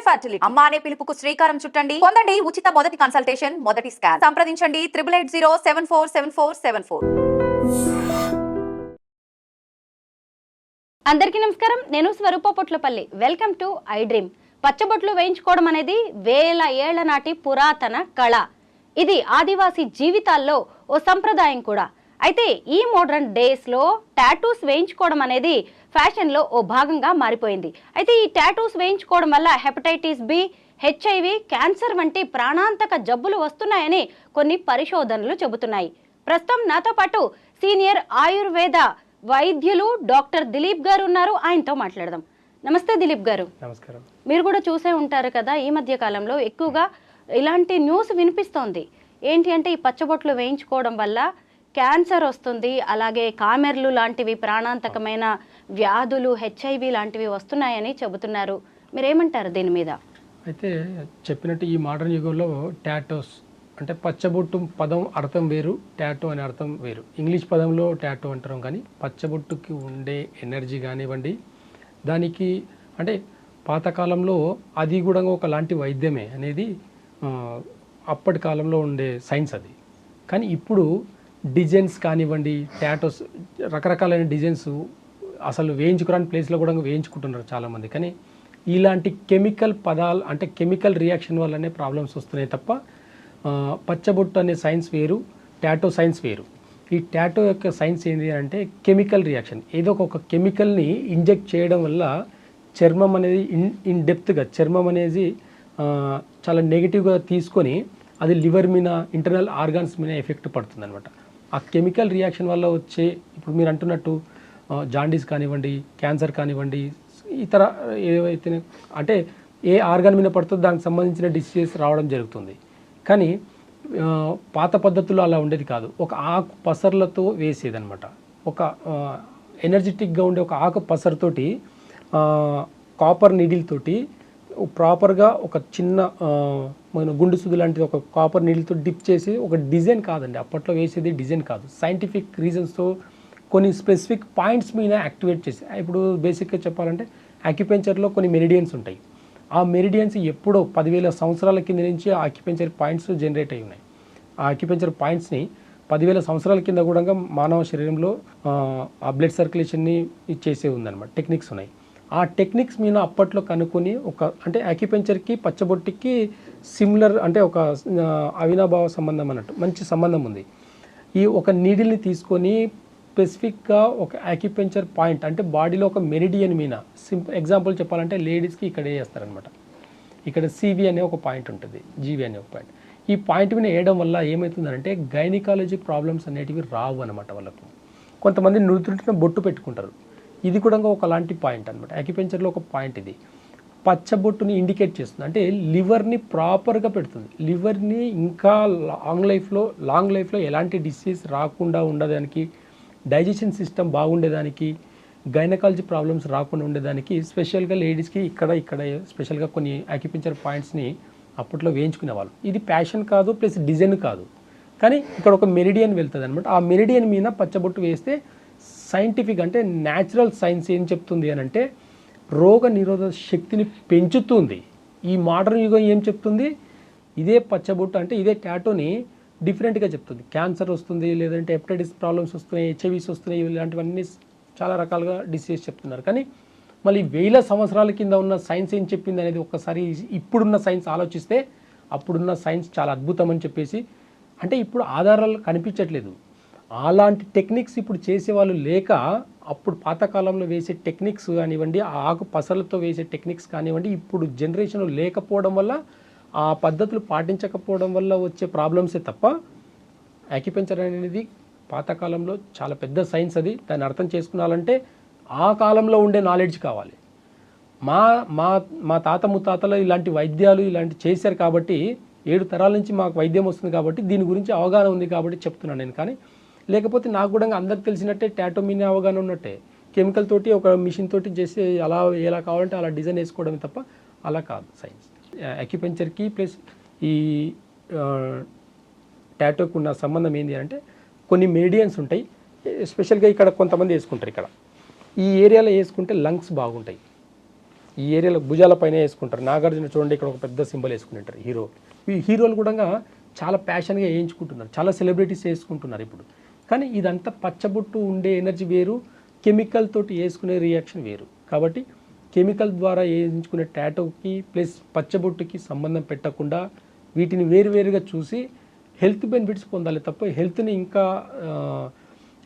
Fertility అమ్మ అనే పిలుపుకు శ్రీకారం చుట్టండి. పొందండి ఉచిత మొదటి కన్సల్టేషన్, మొదటి స్కాన్. సంప్రదించండి 8880747474. అందరికీ నమస్కారం. నేను Swaroopa Potlapalli. Welcome to I dream. పచ్చబొట్లు వేయించుకోవడం అనేది వేల ఏళ్ల నాటి పురాతన కళ. ఇది ఆదివాసీ జీవితాల్లో ఓ సంప్రదాయం కూడా. అయితే ఈ మోడర్న్ డేస్లో టాటూస్ వేయించుకోవడం అనేది ఫ్యాషన్లో ఓ భాగంగా మారిపోయింది. అయితే ఈ టాటూస్ వేయించుకోవడం వల్ల హెపటైటిస్ బి, హెచ్ఐవి, క్యాన్సర్ వంటి ప్రాణాంతక జబ్బులు వస్తున్నాయని కొన్ని పరిశోధనలు చెబుతున్నాయి. ప్రస్తుతం నాతో పాటు సీనియర్ ఆయుర్వేద వైద్యులు డాక్టర్ దిలీప్ గారు ఉన్నారు. ఆయనతో మాట్లాడదాం. నమస్తే దిలీప్ గారు. నమస్కారం. మీరు కూడా చూసే ఉంటారు కదా, ఈ మధ్య కాలంలో ఎక్కువగా ఇలాంటి న్యూస్ వినిపిస్తోంది. ఏంటి అంటే ఈ పచ్చబొట్లు వేయించుకోవడం వల్ల క్యాన్సర్ వస్తుంది, అలాగే కామెర్లు లాంటివి ప్రాణాంతకమైన వ్యాధులు, హెచ్ఐవి లాంటివి వస్తున్నాయని చెబుతున్నారు. మీరేమంటారు దీని మీద? అయితే చెప్పినట్టు ఈ మోడర్న్ యుగంలో టాటోస్ అంటే పచ్చబొట్టు పదం అర్థం వేరు, టాటో అనే అర్థం వేరు. ఇంగ్లీష్ పదంలో టాటో అంటాం, కానీ పచ్చబొట్టుకి ఉండే ఎనర్జీ కానివ్వండి, దానికి అంటే పాతకాలంలో అది కూడా ఒకలాంటి వైద్యమే అనేది అప్పటి కాలంలో ఉండే సైన్స్ అది. కానీ ఇప్పుడు డిజైన్స్ కానివ్వండి, టాటోస్ రకరకాలైన డిజైన్స్ అసలు వేయించుకురాని ప్లేస్లో కూడా వేయించుకుంటున్నారు చాలామంది. కానీ ఇలాంటి కెమికల్ పదాలు అంటే కెమికల్ రియాక్షన్ వల్లనే ప్రాబ్లమ్స్ వస్తున్నాయి తప్ప పచ్చబొట్టు అనే సైన్స్ వేరు, టాటో సైన్స్ వేరు. ఈ టాటో యొక్క సైన్స్ ఏంటి అంటే కెమికల్ రియాక్షన్. ఏదో ఒక కెమికల్ని ఇంజెక్ట్ చేయడం వల్ల చర్మం అనేది ఇన్ డెప్త్గా చర్మం అనేది చాలా నెగిటివ్గా తీసుకొని అది లివర్ మీద, ఇంటర్నల్ ఆర్గాన్స్ మీద ఎఫెక్ట్ పడుతుంది అనమాట. ఆ కెమికల్ రియాక్షన్ వల్ల వచ్చే ఇప్పుడు మీరు అంటున్నట్టు జాండీస్ కానివ్వండి, క్యాన్సర్ కానివ్వండి, ఇతర ఏవైతే అంటే ఏ ఆర్గాన్ మీద పడుతుందో దానికి సంబంధించిన డిసీజెస్ రావడం జరుగుతుంది. కానీ పాత పద్ధతుల్లో అలా ఉండేది కాదు. ఒక ఆకు పసర్లతో వేసేదనమాట. ఒక ఎనర్జెటిక్గా ఉండే ఒక ఆకు పసరుతోటి కాపర్ నీడిల్ తోటి ప్రాపర్గా ఒక చిన్న మన గుండు సుది లాంటిది ఒక కాపర్ నీడిల్తో డిప్ చేసి ఒక డిజైన్ కాదండి, అప్పట్లో వేసేది డిజైన్ కాదు, సైంటిఫిక్ రీజన్స్తో కొన్ని స్పెసిఫిక్ పాయింట్స్ మీద యాక్టివేట్ చేసి. ఇప్పుడు బేసిక్గా చెప్పాలంటే అక్యుపెంచర్లో కొన్ని మెరిడియన్స్ ఉంటాయి. ఆ మెరిడియన్స్ ఎప్పుడో 10,000 సంవత్సరాల కింద నుంచి ఆ అక్యుపెంచర్ పాయింట్స్ జనరేట్ అయి ఉన్నాయి. ఆ అక్యుపెంచర్ పాయింట్స్ని 10,000 సంవత్సరాల కింద కూడా మానవ శరీరంలో ఆ బ్లడ్ సర్క్యులేషన్ని చేసే ఉందన్నమాట. టెక్నిక్స్ ఉన్నాయి. ఆ టెక్నిక్స్ మీద అప్పట్లో కనుక్కొని ఒక అంటే అక్యుపెంచర్కి పచ్చబొట్టికి సిమిలర్ అంటే ఒక అవినాభావ సంబంధం అన్నట్టు మంచి సంబంధం ఉంది. ఈ ఒక నీడిల్ని తీసుకొని స్పెసిఫిక్గా ఒక అక్యుపెంచర్ పాయింట్ అంటే బాడీలో ఒక మెరిడియన్ మీద ఎగ్జాంపుల్ చెప్పాలంటే లేడీస్కి ఇక్కడ వేస్తారనమాట. ఇక్కడ సివి అనే ఒక పాయింట్ ఉంటుంది, జీవి అనే ఒక పాయింట్. ఈ పాయింట్ మీద వేయడం వల్ల ఏమవుతుందంటే గైనకాలజీ ప్రాబ్లమ్స్ అనేటివి రావు అనమాట వాళ్ళకు. కొంతమంది నుదుటిన బొట్టు పెట్టుకుంటారు, ఇది కూడా ఒకలాంటి పాయింట్ అనమాట. అక్యుపెంచర్లో ఒక పాయింట్ ఇది పచ్చబొట్టుని ఇండికేట్ చేస్తుంది. అంటే లివర్ని ప్రాపర్గా పెడుతుంది. లివర్ని ఇంకా లాంగ్ లైఫ్లో ఎలాంటి డిసీజ్ రాకుండా ఉండడానికి, డైజెషన్ సిస్టమ్ బాగుండేదానికి, గైనకాలజీ ప్రాబ్లమ్స్ రాకుండా ఉండేదానికి స్పెషల్గా లేడీస్కి ఇక్కడ స్పెషల్గా కొన్ని అక్యుపెంచర్ పాయింట్స్ని అప్పట్లో వేయించుకునే వాళ్ళు. ఇది ప్యాషన్ కాదు, ప్లస్ డిజైన్ కాదు, కానీ ఇక్కడ ఒక మెరిడియన్ వెళ్తుంది అనమాట. ఆ మెరిడియన్ మీద పచ్చబొట్టు వేస్తే సైంటిఫిక్ అంటే న్యాచురల్ సైన్స్ ఏం చెప్తుంది అని అంటే రోగ నిరోధక శక్తిని పెంచుతుంది. ఈ మోడర్న్ యుగం ఏం చెప్తుంది? ఇదే పచ్చబొట్టు అంటే ఇదే టాటోని డిఫరెంట్గా చెప్తుంది. క్యాన్సర్ వస్తుంది, లేదంటే హెపటైటిస్ ప్రాబ్లమ్స్ వస్తున్నాయి, హెచ్ఐవీస్ వస్తున్నాయి, ఇలాంటివన్నీ చాలా రకాలుగా డిసీజ్ చెప్తున్నారు. కానీ మళ్ళీ 1000 సంవత్సరాల కింద ఉన్న సైన్స్ ఏం చెప్పింది అనేది ఒక్కసారి ఇప్పుడున్న సైన్స్ ఆలోచిస్తే అప్పుడున్న సైన్స్ చాలా అద్భుతం అని చెప్పేసి, అంటే ఇప్పుడు ఆధారాలు కనిపించట్లేదు. అలాంటి టెక్నిక్స్ ఇప్పుడు చేసేవాళ్ళు లేక అప్పుడు పాతకాలంలో వేసే టెక్నిక్స్ కానివ్వండి, ఆకు పసలతో వేసే టెక్నిక్స్ కానివ్వండి, ఇప్పుడు జనరేషన్ లేకపోవడం వల్ల, ఆ పద్ధతులు పాటించకపోవడం వల్ల వచ్చే ప్రాబ్లమ్సే తప్ప అక్యుపెంచర్ అనేది పాతకాలంలో చాలా పెద్ద సైన్స్. అది దాన్ని అర్థం చేసుకున్నాలంటే ఆ కాలంలో ఉండే నాలెడ్జ్ కావాలి. మా తాత ముత్తాతలు ఇలాంటి వైద్యాలు ఇలాంటి చేశారు కాబట్టి 7 తరాల నుంచి మాకు వైద్యం వస్తుంది కాబట్టి దీని గురించి అవగాహన ఉంది కాబట్టి చెప్తున్నాను నేను. కానీ లేకపోతే నాకు కూడా అందరికి తెలిసినట్టే టాటో మీద అవగాహన ఉన్నట్టే, కెమికల్ తోటి ఒక మిషన్ తోటి చేసి అలా ఎలా కావాలంటే అలా డిజైన్ వేసుకోవడమే తప్ప అలా కాదు సైన్స్. అక్యుపెంచర్కి ప్లస్ ఈ టాటోకి ఉన్న సంబంధం ఏంటి అంటే కొన్ని మెరిడియన్స్ ఉంటాయి. స్పెషల్గా ఇక్కడ కొంతమంది వేసుకుంటారు, ఇక్కడ ఈ ఏరియాలో వేసుకుంటే లంగ్స్ బాగుంటాయి. ఈ ఏరియాలో భుజాల పైన వేసుకుంటారు. నాగార్జున చూడండి ఇక్కడ ఒక పెద్ద సింబల్ వేసుకుంటారు హీరో. ఈ హీరోలు కూడా చాలా ప్యాషన్గా వేయించుకుంటున్నారు, చాలా సెలబ్రిటీస్ వేసుకుంటున్నారు ఇప్పుడు. కానీ ఇదంతా పచ్చబొట్టు ఉండే ఎనర్జీ వేరు, కెమికల్ తోటి వేసుకునే రియాక్షన్ వేరు. కాబట్టి కెమికల్ ద్వారా వేయించుకునే టాటోకి ప్లస్ పచ్చబొట్టుకి సంబంధం పెట్టకుండా వీటిని వేరువేరుగా చూసి హెల్త్ బెనిఫిట్స్ పొందాలి తప్ప హెల్త్ని ఇంకా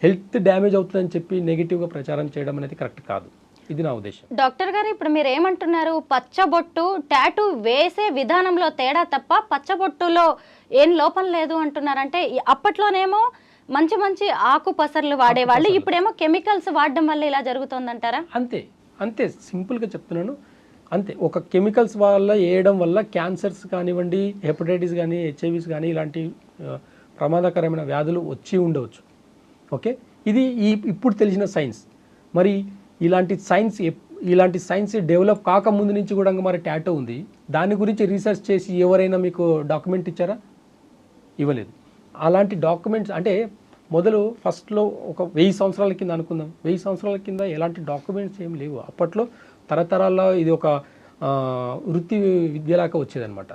హెల్త్ డ్యామేజ్ అవుతుందని చెప్పి నెగిటివ్గా ప్రచారం చేయడం అనేది కరెక్ట్ కాదు. ఇది నా ఉద్దేశం. డాక్టర్ గారు ఇప్పుడు మీరు ఏమంటున్నారు, పచ్చబొట్టు టాటూ వేసే విధానంలో తేడా తప్ప పచ్చబొట్టులో ఏం లోపం లేదు అంటున్నారంటే, అప్పట్లోనేమో మంచి మంచి ఆకు పసర్లు వాడేవాళ్ళు, ఇప్పుడేమో కెమికల్స్ వాడడం వల్ల ఇలా జరుగుతుందంటారా? అంతే అంతే సింపుల్గా చెప్తున్నాను. అంతే, ఒక కెమికల్స్ వల్ల వేయడం వల్ల క్యాన్సర్స్ కానివ్వండి, హెపటైటిస్ కానీ, హెచ్ఐవిస్ కానీ ఇలాంటి ప్రమాదకరమైన వ్యాధులు వచ్చి ఉండవచ్చు. ఓకే, ఇది ఇప్పుడు తెలిసిన సైన్స్. మరి ఇలాంటి సైన్స్ డెవలప్ కాకముందు నుంచి కూడా మరి టాటూ ఉంది. దాని గురించి రీసెర్చ్ చేసి ఎవరైనా మీకు డాక్యుమెంట్ ఇచ్చారా? ఇవ్వలేదు. అలాంటి డాక్యుమెంట్స్ అంటే మొదలు ఫస్ట్లో ఒక 1000 సంవత్సరాల కింద అనుకుందాం, 1000 సంవత్సరాల కింద ఎలాంటి డాక్యుమెంట్స్ ఏం లేవు. అప్పట్లో తరతరాల్లో ఇది ఒక వృత్తి విద్యలాగా వచ్చేదనమాట.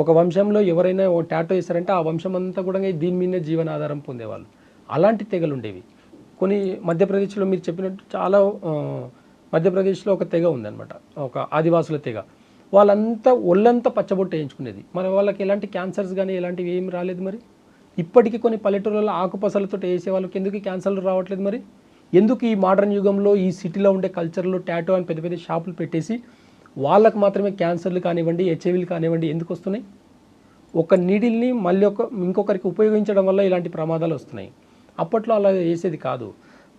ఒక వంశంలో ఎవరైనా ఓ టాటూ వేస్తారంటే ఆ వంశం అంతా కూడా దీని మీదనే జీవనాధారం పొందేవాళ్ళు. అలాంటి తెగలు ఉండేవి. కొన్ని మధ్యప్రదేశ్లో మీరు చెప్పినట్టు చాలా మధ్యప్రదేశ్లో ఒక తెగ ఉందన్నమాట, ఒక ఆదివాసుల తెగ. వాళ్ళంతా ఒళ్ళంతా పచ్చబొట్టు వేయించుకునేది. మరి వాళ్ళకి ఎలాంటి క్యాన్సర్స్ కానీ ఎలాంటివి ఏమి రాలేదు. మరి ఇప్పటికీ కొన్ని పల్లెటూళ్ళలో ఆకుపసలతో వేసే వాళ్ళకి ఎందుకు క్యాన్సర్లు రావట్లేదు? మరి ఎందుకు ఈ మోడర్న్ యుగంలో ఈ సిటీలో ఉండే కల్చర్లో టాటూ అని పెద్ద పెద్ద షాపులు పెట్టేసి వాళ్ళకు మాత్రమే క్యాన్సర్లు కానివ్వండి, హెచ్ఐవిలు కానివ్వండి ఎందుకు వస్తున్నాయి? ఒక నీడిల్ని మళ్ళీ ఇంకొకరికి ఉపయోగించడం వల్ల ఇలాంటి ప్రమాదాలు వస్తున్నాయి. అప్పట్లో అలా వేసేది కాదు.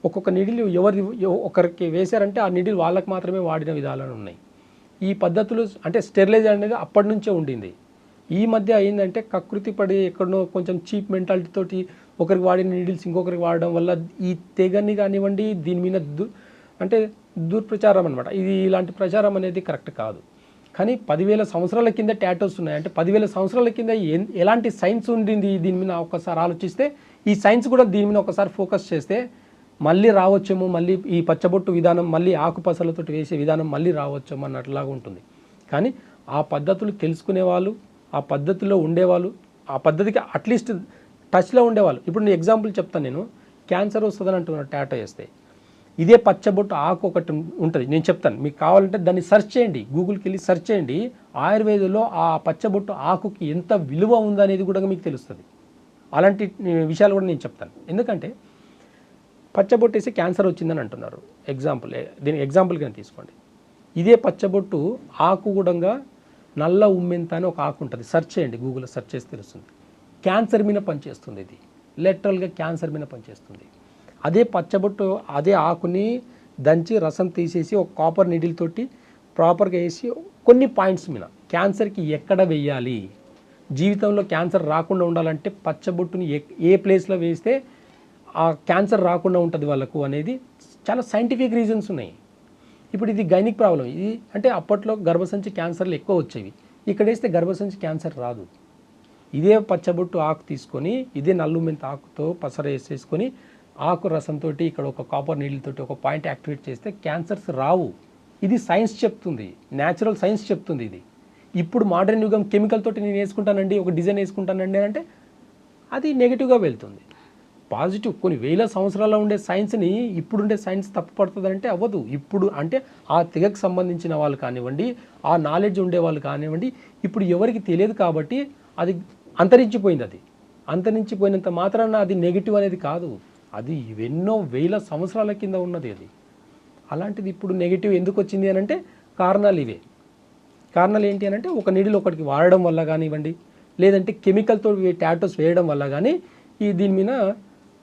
ఒక్కొక్క నీడిల్ ఒకరికి వేశారంటే ఆ నీడిల్ వాళ్ళకి మాత్రమే వాడిన విధాలు ఉన్నాయి. ఈ పద్ధతులు అంటే స్టెరిలైజ్ అనేది అప్పటి నుంచే ఉండింది. ఈ మధ్య అయిందంటే కకృతి పడి ఎక్కడనో కొంచెం చీప్ మెంటాలిటీ తోటి ఒకరికి వాడిన నీడిల్స్ ఇంకొకరికి వాడడం వల్ల ఈ తెగని కానివ్వండి దీని మీద అంటే దుర్ప్రచారం అనమాట. ఇది ఇలాంటి ప్రచారం అనేది కరెక్ట్ కాదు. కానీ 10,000 సంవత్సరాల కింద టాటూస్ ఉన్నాయి అంటే 10,000 సంవత్సరాల కింద ఎలాంటి సైన్స్ ఉండింది దీని మీద ఒకసారి ఆలోచిస్తే, ఈ సైన్స్ కూడా దీని మీద ఒకసారి ఫోకస్ చేస్తే మళ్ళీ రావచ్చేమో, మళ్ళీ ఈ పచ్చబొట్టు విధానం మళ్ళీ ఆకుపసలతో వేసే విధానం మళ్ళీ రావచ్చేమో అన్నట్లాగా ఉంటుంది. కానీ ఆ పద్ధతులు తెలుసుకునే వాళ్ళు, ఆ పద్ధతిలో ఉండేవాళ్ళు, ఆ పద్ధతికి అట్లీస్ట్ టచ్లో ఉండేవాళ్ళు. ఇప్పుడు నేను ఎగ్జాంపుల్ చెప్తాను. నేను క్యాన్సర్ వస్తుందని అంటున్నాను టాటూ వేస్తే. ఇదే పచ్చబొట్టు ఆకు ఒకటి ఉంటుంది, నేను చెప్తాను. మీకు కావాలంటే దాన్ని సెర్చ్ చేయండి, గూగుల్కి వెళ్ళి సెర్చ్ చేయండి. ఆయుర్వేదంలో ఆ పచ్చబొట్టు ఆకుకి ఎంత విలువ ఉందనేది కూడా మీకు తెలుస్తుంది. అలాంటి విషయాలు కూడా నేను చెప్తాను. ఎందుకంటే పచ్చబొట్టు వేసి క్యాన్సర్ వచ్చిందని అంటున్నారు. దీనికి ఎగ్జాంపుల్గా తీసుకోండి. ఇదే పచ్చబొట్టు ఆకు కూడా నల్ల ఉమ్మెంత అని ఒక ఆకు ఉంటుంది, సెర్చ్ చేయండి, గూగుల్లో సెర్చ్ చేసి తెలుస్తుంది. క్యాన్సర్ మీద పనిచేస్తుంది. ఇది లిటరల్గా క్యాన్సర్ మీద పనిచేస్తుంది. అదే పచ్చబొట్టు అదే ఆకుని దంచి రసం తీసేసి ఒక కాపర్ నీడిల్ తోటి ప్రాపర్గా వేసి కొన్ని పాయింట్స్ మీద క్యాన్సర్కి ఎక్కడ వేయాలి, జీవితంలో క్యాన్సర్ రాకుండా ఉండాలంటే పచ్చబొట్టుని ఏ ప్లేస్లో వేస్తే ఆ క్యాన్సర్ రాకుండా ఉంటుంది వాళ్ళకు అనేది చాలా సైంటిఫిక్ రీజన్స్ ఉన్నాయి. ఇప్పుడు ఇది గైనిక్ ప్రాబ్లం. ఇది అంటే అప్పట్లో గర్భసంచి క్యాన్సర్లు ఎక్కువ వచ్చేవి, ఇక్కడ వేస్తే గర్భసంచి క్యాన్సర్ రాదు. ఇదే పచ్చబొట్టు ఆకు తీసుకొని ఇదే నల్లుమెంత ఆకుతో పసర వేసేసుకొని ఆకు రసంతో ఇక్కడ ఒక కాపర్ నీళ్ళతోటి ఒక పాయింట్ యాక్టివేట్ చేస్తే క్యాన్సర్స్ రావు. ఇది సైన్స్ చెప్తుంది, న్యాచురల్ సైన్స్ చెప్తుంది. ఇది ఇప్పుడు మోడర్న్ యుగం కెమికల్ తోటి నేను వేసుకుంటానండి, ఒక డిజైన్ వేసుకుంటానండి అంటే అది నెగిటివ్గా వెళ్తుంది. పాజిటివ్ కొన్ని 1000 సంవత్సరాల్లో ఉండే సైన్స్ని ఇప్పుడుండే సైన్స్ తప్పు పడుతుందంటే అవ్వదు. ఇప్పుడు అంటే ఆ తెగకు సంబంధించిన వాళ్ళు కానివ్వండి, ఆ నాలెడ్జ్ ఉండే వాళ్ళు కానివ్వండి, ఇప్పుడు ఎవరికి తెలియదు కాబట్టి అది అంతరించిపోయింది. అది అంతరించిపోయినంత మాత్రాన అది నెగిటివ్ అనేది కాదు, అది ఎన్నో 1000 సంవత్సరాల కింద ఉన్నది. అది అలాంటిది ఇప్పుడు నెగిటివ్ ఎందుకు వచ్చింది అని అంటే కారణాలు ఇవే. కారణాలు ఏంటి అని అంటే ఒక నీడిల్ ఒకటికి వాడడం వల్ల కానివ్వండి, లేదంటే కెమికల్తో టాటూస్ వేయడం వల్ల కానీ దీని మీద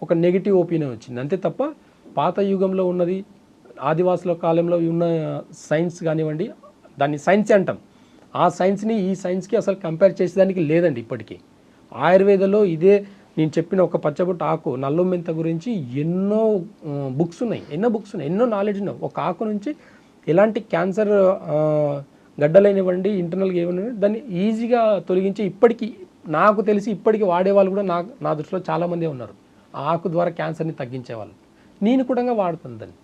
ఒక నెగిటివ్ ఒపీనియన్ వచ్చింది. అంతే తప్ప పాత యుగంలో ఉన్నది, ఆదివాసుల కాలంలో ఉన్న సైన్స్ కానివ్వండి, దాన్ని సైన్స్ అంటాం. ఆ సైన్స్ని ఈ సైన్స్కి అసలు కంపేర్ చేసేదానికి లేదండి. ఇప్పటికీ ఆయుర్వేదంలో ఇదే నేను చెప్పిన ఒక పచ్చబొట్టు ఆకు నల్లుమెంత గురించి ఎన్నో బుక్స్ ఉన్నాయి, ఎన్నో నాలెడ్జ్ ఉన్నాయి. ఒక ఆకు నుంచి ఎలాంటి క్యాన్సర్ గడ్డలైనవ్వండి, ఇంటర్నల్గా ఏమైనా దాన్ని ఈజీగా తొలగించి ఇప్పటికీ నాకు తెలిసి ఇప్పటికీ వాడేవాళ్ళు కూడా నా దృష్టిలో చాలామందే ఉన్నారు. ఆ ఆకు ద్వారా క్యాన్సర్ని తగ్గించేవాళ్ళు. నేను కూడా వాడుతాను దాన్ని.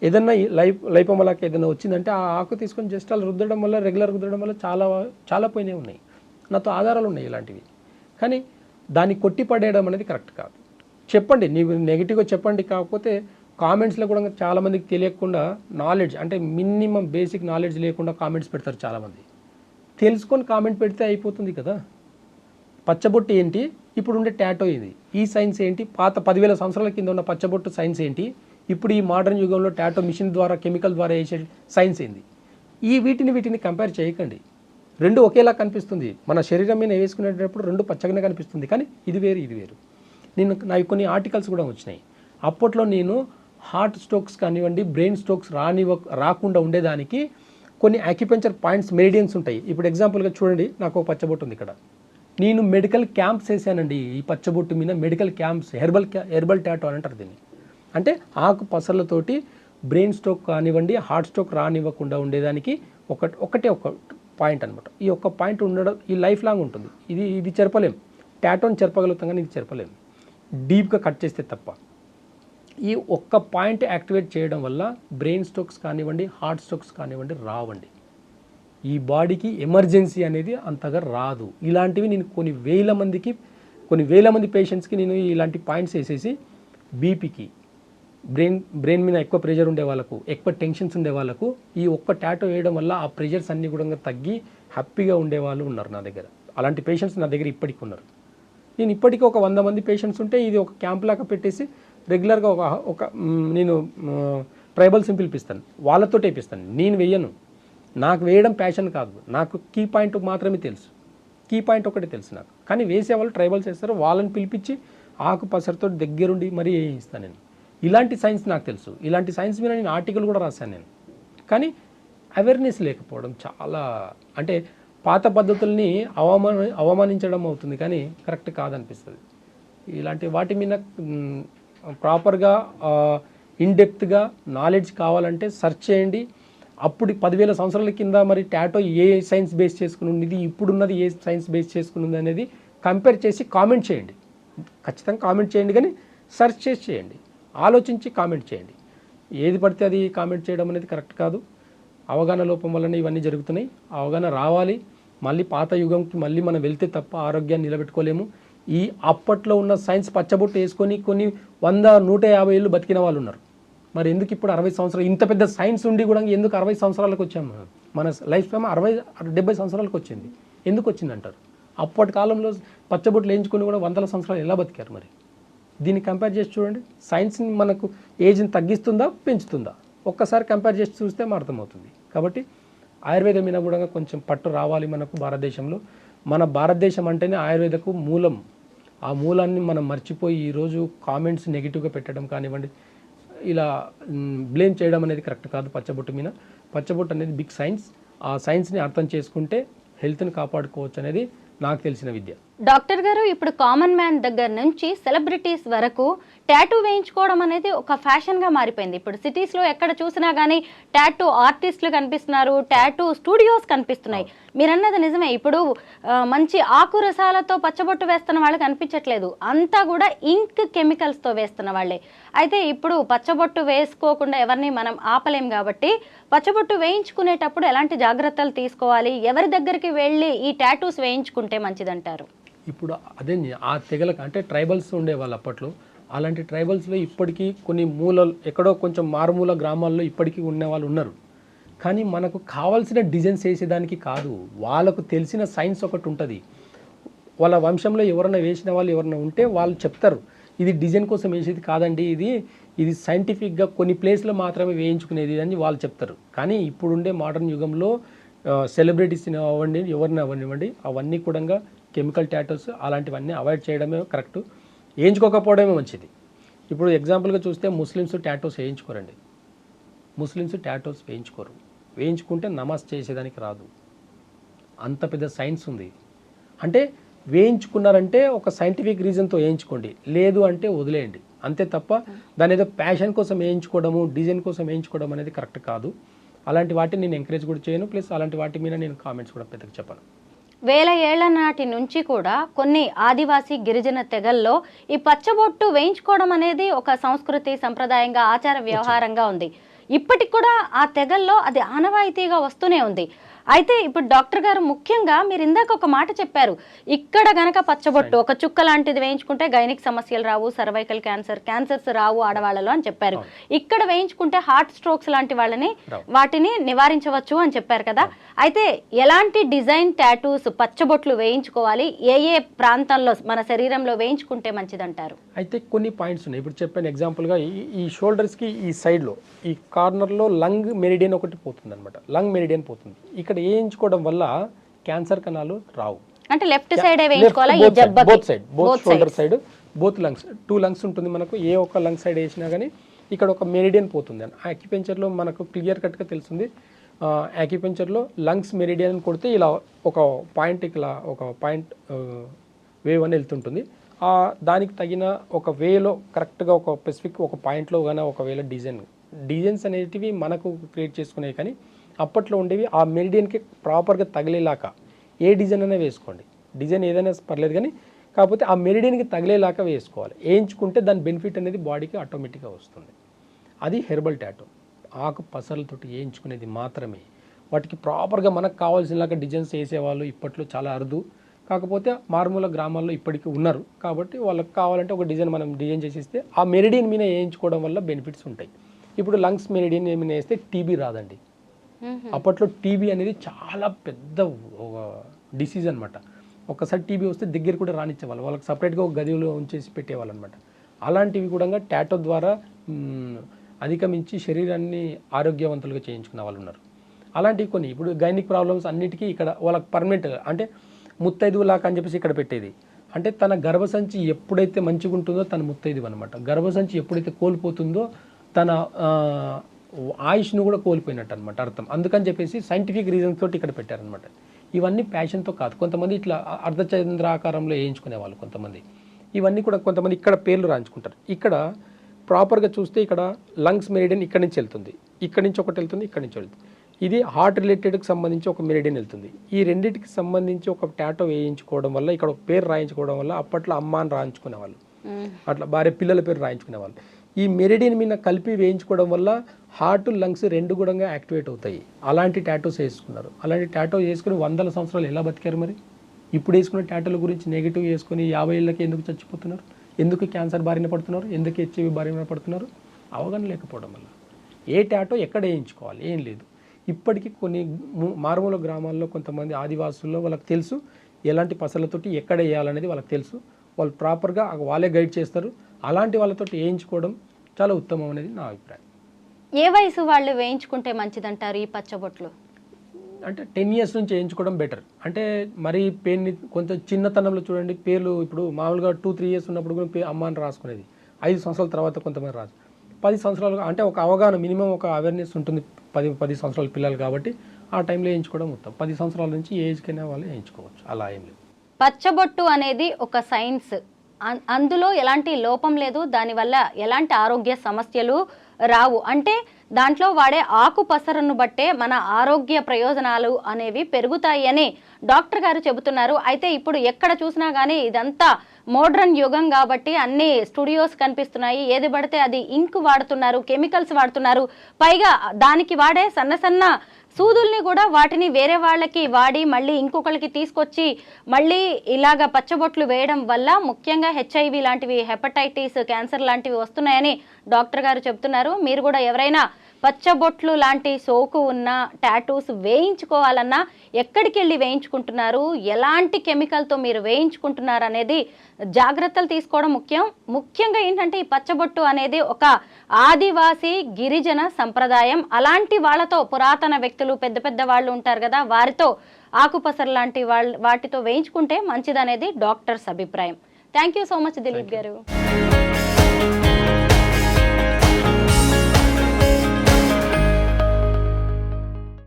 ఏదన్నా లైపోమలాకి ఏదైనా వచ్చిందంటే ఆ ఆకు తీసుకొని జస్ట్ అలా రుద్దడం వల్ల రెగ్యులర్ రుద్దడం వల్ల చాలా చాలా పోయినాయి ఉన్నాయి. నాతో ఆధారాలు ఉన్నాయి ఇలాంటివి. కానీ దాన్ని కొట్టి పడేయడం అనేది కరెక్ట్ కాదు. చెప్పండి, నీవు నెగిటివ్గా చెప్పండి. కాకపోతే కామెంట్స్లో కూడా చాలామందికి తెలియకుండా నాలెడ్జ్ అంటే మినిమం బేసిక్ నాలెడ్జ్ లేకుండా కామెంట్స్ పెడతారు చాలామంది. తెలుసుకొని కామెంట్ పెడితే అయిపోతుంది కదా. పచ్చబొట్టు ఏంటి, ఇప్పుడు ఉండే టాటో ఇది, ఈ సైన్స్ ఏంటి, పాత 10,000 సంవత్సరాల కింద ఉన్న పచ్చబొట్టు సైన్స్ ఏంటి, ఇప్పుడు ఈ మోడర్న్ యుగంలో టాటో మిషన్ ద్వారా కెమికల్ ద్వారా వేసే సైన్స్ ఏంది, వీటిని కంపేర్ చేయకండి. రెండు ఒకేలా కనిపిస్తుంది. మన శరీరం మీద వేసుకునేటప్పుడు రెండు పచ్చగానే కనిపిస్తుంది, కానీ ఇది వేరు ఇది వేరు. నాకు కొన్ని ఆర్టికల్స్ కూడా వచ్చినాయి. అప్పట్లో నేను హార్ట్ స్ట్రోక్స్ కానివ్వండి, బ్రెయిన్ స్ట్రోక్స్ రాకుండా ఉండేదానికి కొన్ని యాక్యుపెంచర్ పాయింట్స్, మెరిడియన్స్ ఉంటాయి. ఇప్పుడు ఎగ్జాంపుల్గా చూడండి, నాకు ఒక పచ్చబొట్టు ఉంది ఇక్కడ. నేను మెడికల్ క్యాంప్స్ వేసానండి ఈ పచ్చబొట్టు మీద. మెడికల్ క్యాంప్స్, హెర్బల్ టాటో అని అంటారు దీన్ని. అంటే ఆకు పసర్లతోటి బ్రెయిన్ స్ట్రోక్ కానివ్వండి, హార్ట్ స్ట్రోక్ రానివ్వకుండా ఉండేదానికి ఒకటే ఒక పాయింట్ అనమాట. ఈ ఒక్క పాయింట్ ఉండడం ఈ లైఫ్ లాంగ్ ఉంటుంది. ఇది చెరపలేం. టాటోని చెరపగలుగుతాం కానీ ఇది చెరపలేం, డీప్గా కట్ చేస్తే తప్ప. ఈ ఒక్క పాయింట్ యాక్టివేట్ చేయడం వల్ల బ్రెయిన్ స్ట్రోక్స్ కానివ్వండి, హార్ట్ స్ట్రోక్స్ కానివ్వండి రావండి. ఈ బాడీకి ఎమర్జెన్సీ అనేది అంతగా రాదు. ఇలాంటివి నేను కొన్ని వేల మంది పేషెంట్స్కి నేను ఇలాంటి పాయింట్స్ వేసేసి బీపీకి, బ్రెయిన్ మీద ఎక్కువ ప్రెషర్ ఉండే వాళ్ళకు, ఎక్కువ టెన్షన్స్ ఉండే వాళ్ళకు ఈ ఒక్క టాటో వేయడం వల్ల ఆ ప్రెషర్స్ అన్నీ కూడా తగ్గి హ్యాపీగా ఉండేవాళ్ళు ఉన్నారు నా దగ్గర. అలాంటి పేషెంట్స్ నా దగ్గర ఇప్పటికీ ఉన్నారు. నేను ఇప్పటికీ ఒక 100 మంది పేషెంట్స్ ఉంటే ఇది ఒక క్యాంప్ లాగా పెట్టేసి రెగ్యులర్గా నేను ట్రైబల్స్ని పిలిపిస్తాను, వాళ్ళతో వేపిస్తాను. నేను వేయను, నాకు వేయడం ప్యాషన్ కాదు, నాకు కీ పాయింట్ మాత్రమే తెలుసు. కీ పాయింట్ ఒకటే తెలుసు నాకు. కానీ వేసేవాళ్ళు ట్రైబల్స్ వేస్తారు, వాళ్ళని పిలిపించి ఆకు పసరుతో దగ్గరుండి మరీ వేయిస్తాను నేను. ఇలాంటి సైన్స్ నాకు తెలుసు. ఇలాంటి సైన్స్ మీద నేను ఆర్టికల్ కూడా రాశాను నేను. కానీ అవేర్నెస్ లేకపోవడం చాలా, అంటే పాత పద్ధతుల్ని అవమానించడం అవుతుంది, కానీ కరెక్ట్ కాదనిపిస్తుంది. ఇలాంటి వాటి మీద ప్రాపర్గా ఇన్డెప్త్గా నాలెడ్జ్ కావాలంటే సెర్చ్ చేయండి. అప్పుడు 10,000 సంవత్సరాల కింద మరి టాటో ఏ సైన్స్ బేస్ చేసుకుని ఉంది, ఇప్పుడున్నది ఏ సైన్స్ బేస్ చేసుకుని ఉంది అనేది కంపేర్ చేసి కామెంట్ చేయండి. ఖచ్చితంగా కామెంట్ చేయండి, కానీ సెర్చ్ చేసి చేయండి, ఆలోచించి కామెంట్ చేయండి. ఏది పడితే అది కామెంట్ చేయడం అనేది కరెక్ట్ కాదు. అవగాహన లోపం వల్లనే ఇవన్నీ జరుగుతున్నాయి. అవగాహన రావాలి. మళ్ళీ పాత యుగంకి మళ్ళీ మనం వెళ్తే తప్ప ఆరోగ్యాన్ని నిలబెట్టుకోలేము. ఈ అప్పట్లో ఉన్న సైన్స్ పచ్చబొట్టు వేసుకొని కొన్ని 100-150 ఏళ్ళు బతికిన వాళ్ళు ఉన్నారు. మరి ఎందుకు ఇప్పుడు 60 సంవత్సరాలు, ఇంత పెద్ద సైన్స్ ఉండి కూడా ఎందుకు 60 సంవత్సరాలకు వచ్చాము? మన లైఫ్ టైం 60-70 సంవత్సరాలకు వచ్చింది. ఎందుకు వచ్చిందంటారు? అప్పటి కాలంలో పచ్చబొట్లు వేయించుకొని కూడా 100 సంవత్సరాలు ఎలా బతికారు? మరి దీన్ని కంపేర్ చేసి చూడండి. సైన్స్ని మనకు ఏజ్ని తగ్గిస్తుందా పెంచుతుందా? ఒక్కసారి కంపేర్ చేసి చూస్తే అర్థమవుతుంది. కాబట్టి ఆయుర్వేదం మీద కూడా కొంచెం పట్టు రావాలి మనకు భారతదేశంలో. మన భారతదేశం అంటేనే ఆయుర్వేదకు మూలం. ఆ మూలాన్ని మనం మర్చిపోయి ఈరోజు కామెంట్స్ నెగిటివ్గా పెట్టడం కానివ్వండి, ఇలా బ్లేమ్ చేయడం అనేది కరెక్ట్ కాదు. పచ్చబొట్టు మీద, పచ్చబొట్టు అనేది బిగ్ సైన్స్. ఆ సైన్స్ని అర్థం చేసుకుంటే హెల్త్ని కాపాడుకోవచ్చు అనేది నాకు తెలిసిన విద్య. డాక్టర్ గారు, ఇప్పుడు కామన్ మ్యాన్ దగ్గర నుంచి సెలబ్రిటీస్ వరకు టాటూ వేయించుకోవడం అనేది ఒక ఫ్యాషన్గా మారిపోయింది. ఇప్పుడు సిటీస్లో ఎక్కడ చూసినా కానీ టాటూ ఆర్టిస్టులు కనిపిస్తున్నారు, టాటూ స్టూడియోస్ కనిపిస్తున్నాయి. మీరన్నది నిజమే. ఇప్పుడు మంచి ఆకు రసాలతో పచ్చబొట్టు వేస్తున్న వాళ్ళు కనిపించట్లేదు, అంతా కూడా ఇంక్ కెమికల్స్తో వేస్తున్న వాళ్ళే. అయితే ఇప్పుడు పచ్చబొట్టు వేసుకోకుండా ఎవరిని మనం ఆపలేం కాబట్టి పచ్చబొట్టు వేయించుకునేటప్పుడు ఎలాంటి జాగ్రత్తలు తీసుకోవాలి, ఎవరి దగ్గరికి వెళ్ళి ఈ టాటూస్ వేయించుకుంటే మంచిదంటారు? ఇప్పుడు అదే ఆ తెగలకు అంటే ట్రైబల్స్ ఉండేవాళ్ళు అప్పట్లో. అలాంటి ట్రైబల్స్లో ఇప్పటికీ కొన్ని మూలలు ఎక్కడో కొంచెం మారుమూల గ్రామాల్లో ఇప్పటికీ ఉండేవాళ్ళు ఉన్నారు. కానీ మనకు కావాల్సిన డిజైన్స్ వేసేదానికి కాదు, వాళ్ళకు తెలిసిన సైన్స్ ఒకటి ఉంటుంది. వాళ్ళ వంశంలో ఎవరైనా వేసిన వాళ్ళు ఎవరైనా ఉంటే వాళ్ళు చెప్తారు, ఇది డిజైన్ కోసం వేసేది కాదండి, ఇది సైంటిఫిక్గా కొన్ని ప్లేస్లో మాత్రమే వేయించుకునేది అని వాళ్ళు చెప్తారు. కానీ ఇప్పుడుండే మోడర్న్ యుగంలో సెలబ్రిటీస్ని అవ్వండి, ఎవరిని అవ్వనివ్వండి, అవన్నీ కూడా కెమికల్ టాటూస్ అలాంటివన్నీ అవాయిడ్ చేయడమే కరెక్ట్. వేయించుకోకపోవడమే మంచిది. ఇప్పుడు ఎగ్జాంపుల్గా చూస్తే ముస్లిమ్స్ టాటూస్ వేయించుకోరండి. ముస్లిమ్స్ టాటూస్ వేయించుకోరు. వేయించుకుంటే నమాజ్ చేసేదానికి రాదు. అంత పెద్ద సైన్స్ ఉంది. అంటే వేయించుకున్నారంటే ఒక సైంటిఫిక్ రీజన్తో వేయించుకోండి, లేదు అంటే వదిలేయండి, అంతే తప్ప దాని ఏదో ప్యాషన్ కోసం వేయించుకోవడము, డిజైన్ కోసం వేయించుకోవడం అనేది కరెక్ట్ కాదు. అలాంటి వాటిని నేను ఎంకరేజ్ కూడా చేయను, ప్లస్ అలాంటి వాటి మీద నేను కామెంట్స్ కూడా పెద్దగా చెప్పను. వేల ఏళ్ల నాటి నుంచి కూడా కొన్ని ఆదివాసీ గిరిజన తెగల్లో ఈ పచ్చబొట్టు వేయించుకోవడం అనేది ఒక సంస్కృతి సంప్రదాయంగా ఆచార వ్యవహారంగా ఉంది. ఇప్పటికి కూడా ఆ తెగల్లో అది ఆనవాయితీగా వస్తూనే ఉంది. అయితే ఇప్పుడు డాక్టర్ గారు ముఖ్యంగా మీరు ఇందాక ఒక మాట చెప్పారు, ఇక్కడ గనక పచ్చబొట్టు ఒక చుక్క లాంటిది వేయించుకుంటే గైనిక్ సమస్యలు రావు, సర్వైకల్ క్యాన్సర్స్ రావు ఆడవాళ్ళలో అని చెప్పారు. ఇక్కడ వేయించుకుంటే హార్ట్ స్ట్రోక్స్ లాంటి వాళ్ళని వాటిని నివారించవచ్చు అని చెప్పారు కదా. అయితే ఎలాంటి డిజైన్ టాటూస్ పచ్చబొట్లు వేయించుకోవాలి, ఏ ఏ ప్రాంతాల్లో మన శరీరంలో వేయించుకుంటే మంచిదంటారు? అయితే కొన్ని పాయింట్స్ ఉన్నాయి. ఇప్పుడు చెప్పాను ఎగ్జాంపుల్గా ఈ షోల్డర్స్కి ఈ సైడ్లో ఈ కార్నర్లో లంగ్ మెరిడియన్ ఒకటి పోతుంది అనమాట. లంగ్ మెరిడియన్ పోతుంది. ఇక్కడ వేయించుకోవడం వల్ల క్యాన్సర్ కణాలు రావు. అంటే లెఫ్ట్ సైడ్ వేయించుకోవాలా? Both side, both shoulder side, both lungs, 2 lungs ఉంటుంది మనకు. ఏ ఒక్క లంగ్ సైడ్ వేసినా కానీ ఇక్కడ ఒక మెరిడియన్ పోతుంది అని యాక్యుపెంచర్లో మనకు క్లియర్ కట్గా తెలుస్తుంది. యాక్యుపెంచర్లో లంగ్స్ మెరిడియన్ కొడితే ఇలా ఒక పాయింట్, ఇలా ఒక పాయింట్ వేవ్ అని వెళ్తుంటుంది. దానికి తగిన ఒక వేలో కరెక్ట్గా ఒక స్పెసిఫిక్ ఒక పాయింట్లో కానీ ఒకవేళ డిజైన్స్ అనేటివి మనకు క్రియేట్ చేసుకునేవి, కానీ అప్పట్లో ఉండేవి ఆ మెరిడియన్కి ప్రాపర్గా తగిలేలాగా ఏ డిజైన్ అయినా వేసుకోండి. డిజైన్ ఏదైనా పర్లేదు, కానీ కాకపోతే ఆ మెరిడియన్కి తగిలేలాగా వేసుకోవాలి. వేయించుకుంటే దాని బెనిఫిట్ అనేది బాడీకి ఆటోమేటిక్గా వస్తుంది. అది హెర్బల్ టాటూ, ఆకు పసలతోటి వేయించుకునేది మాత్రమే. వాటికి ప్రాపర్గా మనకు కావాల్సినలాగా డిజైన్స్ వేసేవాళ్ళు ఇప్పట్లో చాలా అరుదు. కాకపోతే మారుమూల గ్రామాల్లో ఇప్పటికీ ఉన్నారు కాబట్టి వాళ్ళకి కావాలంటే ఒక డిజైన్ మనం డిజైన్ చేసిస్తే ఆ మెరిడియన్ మీద వేయించుకోవడం వల్ల బెనిఫిట్స్ ఉంటాయి. ఇప్పుడు లంగ్స్ మెరిడియన్ మీద వేస్తే టీబీ రాదండి. అప్పట్లో టీబీ అనేది చాలా పెద్ద డిసీజ్ అనమాట. ఒక్కసారి టీబీ వస్తే దగ్గర కూడా రానిచ్చేవాళ్ళు, వాళ్ళకి సపరేట్గా ఒక గదిలో ఉంచేసి పెట్టేవాళ్ళు అనమాట. అలాంటివి కూడా టాటూ ద్వారా అధిగమించి శరీరాన్ని ఆరోగ్యవంతులుగా చేయించుకున్న వాళ్ళు ఉన్నారు. అలాంటివి కొన్ని ఇప్పుడు గైనిక్ ప్రాబ్లమ్స్ అన్నిటికీ ఇక్కడ వాళ్ళకి పర్మనెంట్గా అంటే ముత్తైదువు లాగా అని చెప్పేసి ఇక్కడ పెట్టేది. అంటే తన గర్భసంచి ఎప్పుడైతే మంచిగా ఉంటుందో తన ముత్తైదువు అనమాట. గర్భసంచి ఎప్పుడైతే కోల్పోతుందో తన ఆయుష్ను కూడా కోల్పోయినట్టు అనమాట అర్థం. అందుకని చెప్పేసి సైంటిఫిక్ రీజన్స్ తోటి ఇక్కడ పెట్టారనమాట. ఇవన్నీ ప్యాషన్తో కాదు. కొంతమంది ఇట్లా అర్ధచంద్రాకారంలో వేయించుకునే వాళ్ళు కొంతమంది. ఇవన్నీ కూడా కొంతమంది ఇక్కడ పేర్లు రాయించుకుంటారు. ఇక్కడ ప్రాపర్గా చూస్తే ఇక్కడ లంగ్స్ మెరిడియన్ ఇక్కడి నుంచి వెళ్తుంది, ఇక్కడి నుంచి ఒకటి వెళ్తుంది, ఇక్కడి నుంచి వెళ్తుంది. ఇది హార్ట్ రిలేటెడ్కి సంబంధించి ఒక మెరిడియన్ వెళ్తుంది. ఈ రెండింటికి సంబంధించి ఒక టాటూ వేయించుకోవడం వల్ల, ఇక్కడ ఒక పేరు రాయించుకోవడం వల్ల, అప్పట్లో అమ్మ అని రాయించుకునే వాళ్ళు, అట్లా భార్య పిల్లల పేరు రాయించుకునే వాళ్ళు. ఈ మెరిడియన్ మీద కలిపి వేయించుకోవడం వల్ల హార్ట్ లంగ్స్ రెండు కూడా యాక్టివేట్ అవుతాయి. అలాంటి టాటూస్ వేసుకున్నారు. అలాంటి టాటూ వేసుకుని 100 సంవత్సరాలు ఎలా బతికారు మరి? ఇప్పుడు వేసుకున్న టాటూల గురించి నెగిటివ్ వేసుకొని 50 ఏళ్ళకి ఎందుకు చచ్చిపోతున్నారు? ఎందుకు క్యాన్సర్ బారిన పడుతున్నారు? ఎందుకు హెచ్ఐవి బారిన పడుతున్నారు? అవగాహన లేకపోవడం వల్ల. ఏ టాటూ ఎక్కడ వేయించుకోవాలి ఏం లేదు. ఇప్పటికీ కొన్ని మారుమూల గ్రామాల్లో కొంతమంది ఆదివాసుల్లో వాళ్ళకి తెలుసు ఎలాంటి పసలతోటి ఎక్కడ వేయాలనేది వాళ్ళకి తెలుసు. వాళ్ళు ప్రాపర్గా వాళ్ళే గైడ్ చేస్తారు. అలాంటి వాళ్ళతో వేయించుకోవడం చాలా ఉత్తమం అనేది నా అభిప్రాయం. ఏ వయసు వాళ్ళు వేయించుకుంటే మంచిదంటారు ఈ పచ్చబొట్లు? అంటే 10 years నుంచి వేయించుకోవడం బెటర్. అంటే మరి పేరుని కొంచెం చిన్నతనంలో చూడండి, పేర్లు ఇప్పుడు మామూలుగా 2-3 years ఉన్నప్పుడు కూడా అమ్మ అని రాసుకునేది. 5 సంవత్సరాల తర్వాత కొంతమంది రాదు. 10 సంవత్సరాలు అంటే ఒక అవగాహన, మినిమం ఒక అవేర్నెస్ ఉంటుంది 10 సంవత్సరాల పిల్లలు కాబట్టి ఆ టైంలో వేయించుకోవడం ఉత్తమం. 10 సంవత్సరాల నుంచి ఏజ్కైనా వాళ్ళు వేయించుకోవచ్చు, అలా ఏం లేదు. పచ్చబొట్టు అనేది ఒక సైన్స్, అందులో ఎలాంటి లోపం లేదు, దానివల్ల ఎలాంటి ఆరోగ్య సమస్యలు రావు. అంటే దాంట్లో వాడే ఆకు పసరను బట్టే మన ఆరోగ్య ప్రయోజనాలు అనేవి పెరుగుతాయి అని డాక్టర్ గారు చెబుతున్నారు. అయితే ఇప్పుడు ఎక్కడ చూసినా కానీ ఇదంతా మోడ్రన్ యుగం కాబట్టి అన్ని స్టూడియోస్ కనిపిస్తున్నాయి. ఏది పడితే అది ఇంక్ వాడుతున్నారు, కెమికల్స్ వాడుతున్నారు. పైగా దానికి వాడే సన్న సూదుల్ని కూడా వాటిని వేరే వాళ్ళకి వాడి మళ్ళీ ఇంకొకరికి తీసుకొచ్చి మళ్ళీ ఇలాగ పచ్చబొట్లు వేయడం వల్ల ముఖ్యంగా హెచ్ఐవి లాంటివి, హెపటైటిస్, క్యాన్సర్ లాంటివి వస్తున్నాయని డాక్టర్ గారు చెప్తున్నారు. మీరు కూడా ఎవరైనా పచ్చబొట్లు లాంటి సోకు ఉన్న టాటూస్ వేయించుకోవాలన్నా ఎక్కడికి వెళ్ళి వేయించుకుంటున్నారు, ఎలాంటి కెమికల్తో మీరు వేయించుకుంటున్నారు అనేది జాగ్రత్తలు తీసుకోవడం ముఖ్యం. ముఖ్యంగా ఏంటంటే ఈ పచ్చబొట్టు అనేది ఒక ఆదివాసీ గిరిజన సంప్రదాయం. అలాంటి వాళ్ళతో, పురాతన వ్యక్తులు, పెద్ద పెద్ద వాళ్ళు ఉంటారు కదా, వారితో ఆకుపసరు లాంటి వాటితో వేయించుకుంటే మంచిదనేది డాక్టర్స్ అభిప్రాయం. Thank you so much Dilip గారు.